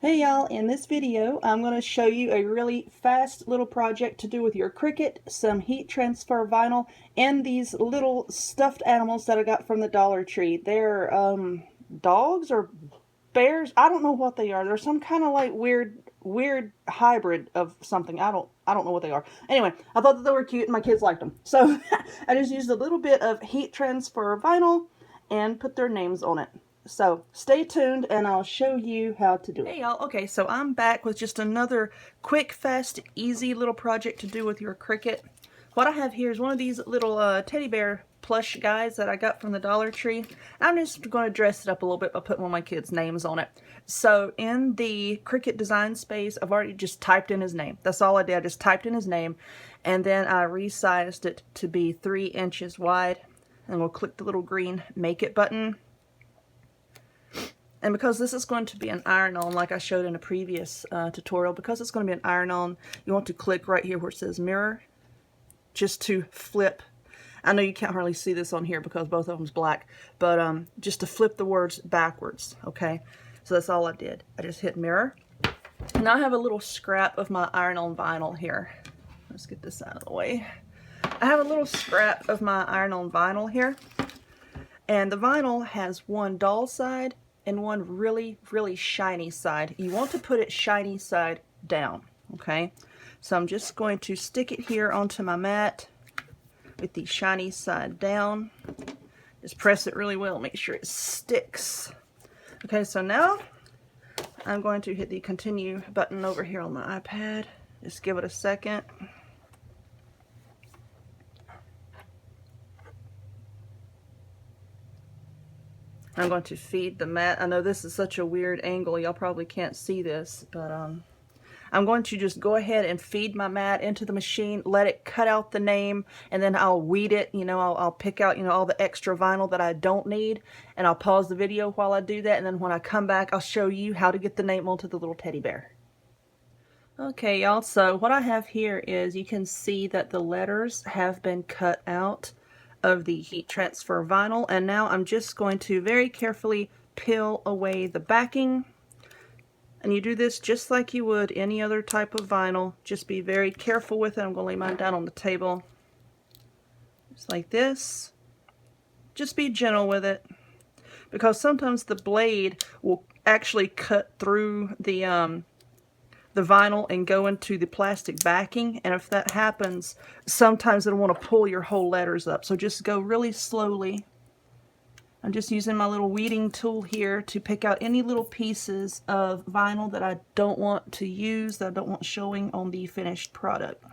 Hey y'all, in this video I'm going to show you a really fast little project to do with your Cricut, some heat transfer vinyl, and these little stuffed animals that I got from the Dollar Tree. They're dogs or bears? I don't know what they are. They're some kind of like weird hybrid of something. I don't know what they are. Anyway, I thought that they were cute and my kids liked them. So I just used a little bit of heat transfer vinyl and put their names on it. So stay tuned and I'll show you how to do it. Hey y'all, okay, so I'm back with just another quick, fast, easy little project to do with your Cricut. What I have here is one of these little teddy bear plush guys that I got from the Dollar Tree. I'm just going to dress it up a little bit by putting one of my kids' names on it. So in the Cricut design space, I've already just typed in his name. That's all I did. I just typed in his name and then I resized it to be 3 inches wide. And we'll click the little green Make It button. And because this is going to be an iron-on, like I showed in a previous tutorial, because it's going to be an iron-on, you want to click right here where it says mirror, just to flip. I know you can't hardly see this on here because both of them's black, but just to flip the words backwards, okay? So that's all I did. I just hit mirror. Now I have a little scrap of my iron-on vinyl here. Let's get this out of the way. I have a little scrap of my iron-on vinyl here, and the vinyl has one dull side and one really shiny side. You want to put it shiny side down, okay? So I'm just going to stick it here onto my mat with the shiny side down. Just press it really well, make sure it sticks. Okay, so now I'm going to hit the continue button over here on my iPad. Just give it a second. I'm going to feed the mat. I know this is such a weird angle, y'all probably can't see this, but I'm going to just go ahead and feed my mat into the machine, let it cut out the name, and then I'll weed it. You know, I'll pick out, you know, all the extra vinyl that I don't need, and I'll pause the video while I do that, and then when I come back, I'll show you how to get the name onto the little teddy bear. Okay, y'all, so what I have here is you can see that the letters have been cut out of the heat transfer vinyl, and now I'm just going to very carefully peel away the backing. And you do this just like you would any other type of vinyl. Just be very careful with it. I'm going to lay mine down on the table just like this. Just be gentle with it, because sometimes the blade will actually cut through the vinyl and go into the plastic backing, and if that happens, sometimes it'll want to pull your whole letters up. So just go really slowly. I'm just using my little weeding tool here to pick out any little pieces of vinyl that I don't want to use, that I don't want showing on the finished product.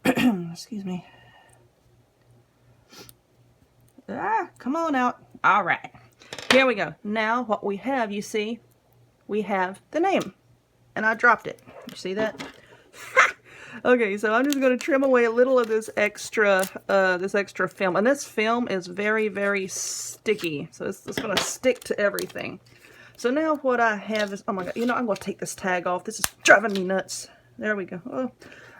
Excuse me. Come on out. All right. Here we go. Now what we have, you see, we have the name. And I dropped it. You see that? Okay, so I'm just going to trim away a little of this extra film. And this film is very sticky. So it's going to stick to everything. So now what I have is, oh my god, you know, I'm going to take this tag off. This is driving me nuts. There we go. Oh.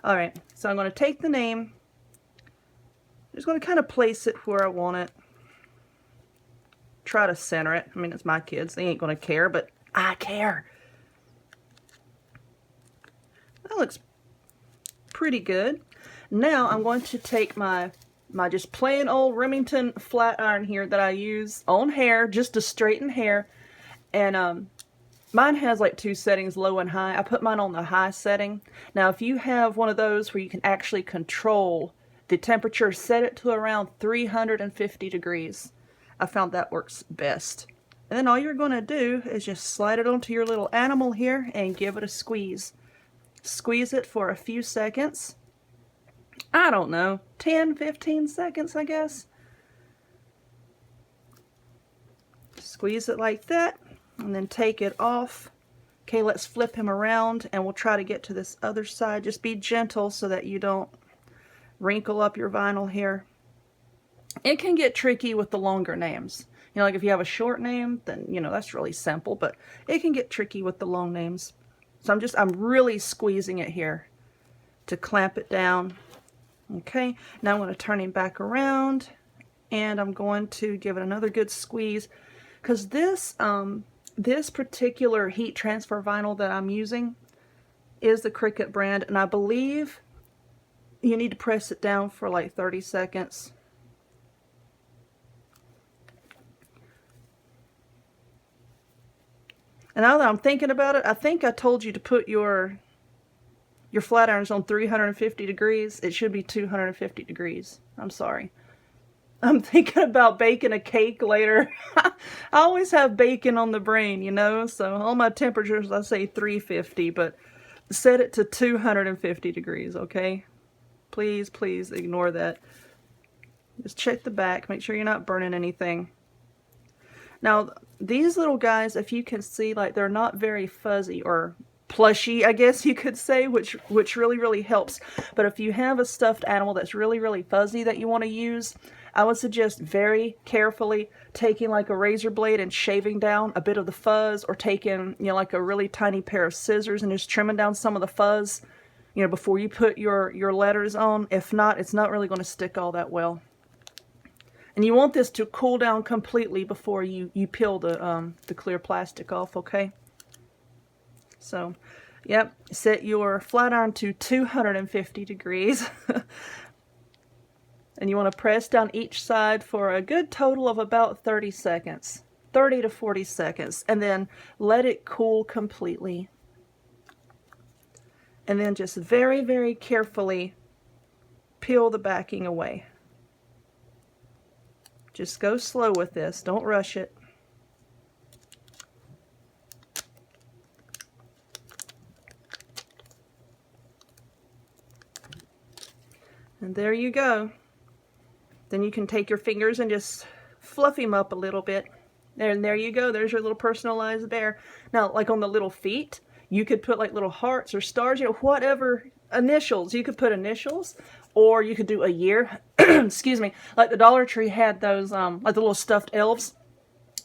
Alright, so I'm going to take the name. I'm just going to kind of place it where I want it. Try to center it. I mean, it's my kids. They ain't going to care, but I care. That looks pretty good. Now I'm going to take my just plain old Remington flat iron here that I use on hair, just to straighten hair. And mine has like 2 settings, low and high. I put mine on the high setting. Now if you have one of those where you can actually control the temperature, set it to around 350 degrees. I found that works best. And then all you're going to do is just slide it onto your little animal here and give it a squeeze. Squeeze it for a few seconds. I don't know, 10-15 seconds, I guess. Squeeze it like that, and then take it off. Okay, let's flip him around, and we'll try to get to this other side. Just be gentle so that you don't wrinkle up your vinyl here. It can get tricky with the longer names. You know, like if you have a short name, then, you know, that's really simple, but it can get tricky with the long names. So I'm really squeezing it here to clamp it down. Okay, now I'm going to turn him back around, and I'm going to give it another good squeeze. because this particular heat transfer vinyl that I'm using is the Cricut brand, and I believe you need to press it down for like 30 seconds. And now that I'm thinking about it, I think I told you to put your flat irons on 350 degrees. It should be 250 degrees. I'm sorry. I'm thinking about baking a cake later. I always have bacon on the brain, you know, so all my temperatures, I say 350, but set it to 250 degrees, okay? Please, please ignore that. Just check the back, make sure you're not burning anything. Now, these little guys, if you can see, like, they're not very fuzzy or plushy, I guess you could say, which really, really helps. But if you have a stuffed animal that's really, really fuzzy that you want to use, I would suggest very carefully taking like a razor blade and shaving down a bit of the fuzz, or taking, you know, like a really tiny pair of scissors and just trimming down some of the fuzz, you know, before you put your letters on. If not, it's not really going to stick all that well. And you want this to cool down completely before you peel the clear plastic off, okay? So, yep, set your flat iron to 250 degrees. And you want to press down each side for a good total of about 30 seconds. 30 to 40 seconds. And then let it cool completely. And then just very, very carefully peel the backing away. Just go slow with this. Don't rush it. And there you go. Then you can take your fingers and just fluff him up a little bit. And there you go. There's your little personalized bear. Now, like on the little feet, you could put like little hearts or stars, you know, whatever, initials. You could put initials, or you could do a year. Excuse me. Like the Dollar Tree had those, like the little stuffed elves.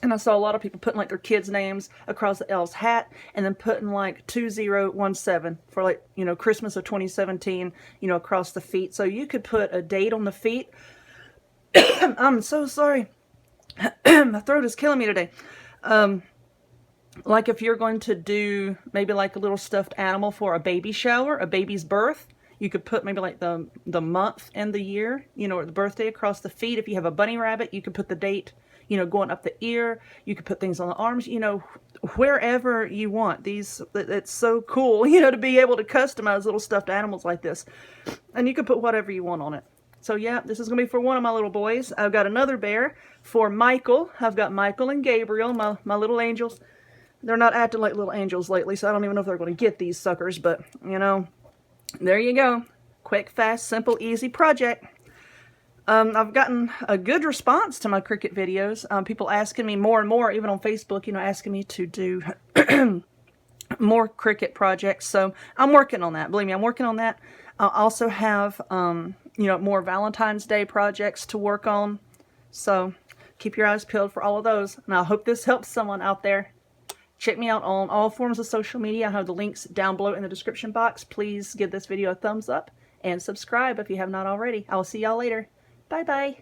And I saw a lot of people putting like their kids' names across the elf's hat, and then putting like 2017 for, like, you know, Christmas of 2017, you know, across the feet. So you could put a date on the feet. I'm so sorry. My throat is killing me today. Like if you're going to do maybe like a little stuffed animal for a baby shower, a baby's birth, you could put maybe like the month and the year, you know, or the birthday across the feet. If you have a bunny rabbit, you could put the date, you know, going up the ear. You could put things on the arms, you know, wherever you want. It's so cool, you know, to be able to customize little stuffed animals like this. And you can put whatever you want on it. So yeah, this is going to be for one of my little boys. I've got another bear for Michael. I've got Michael and Gabriel, my little angels. They're not acting like little angels lately, so I don't even know if they're going to get these suckers. But, you know, there you go. Quick, fast, simple, easy project. I've gotten a good response to my Cricut videos. People asking me more and more, even on Facebook, you know, asking me to do more Cricut projects. So I'm working on that. Believe me, I'm working on that. I'll also have, you know, more Valentine's Day projects to work on. So keep your eyes peeled for all of those. And I hope this helps someone out there. Check me out on all forms of social media. I have the links down below in the description box. Please give this video a thumbs up and subscribe if you have not already. I will see y'all later. Bye-bye.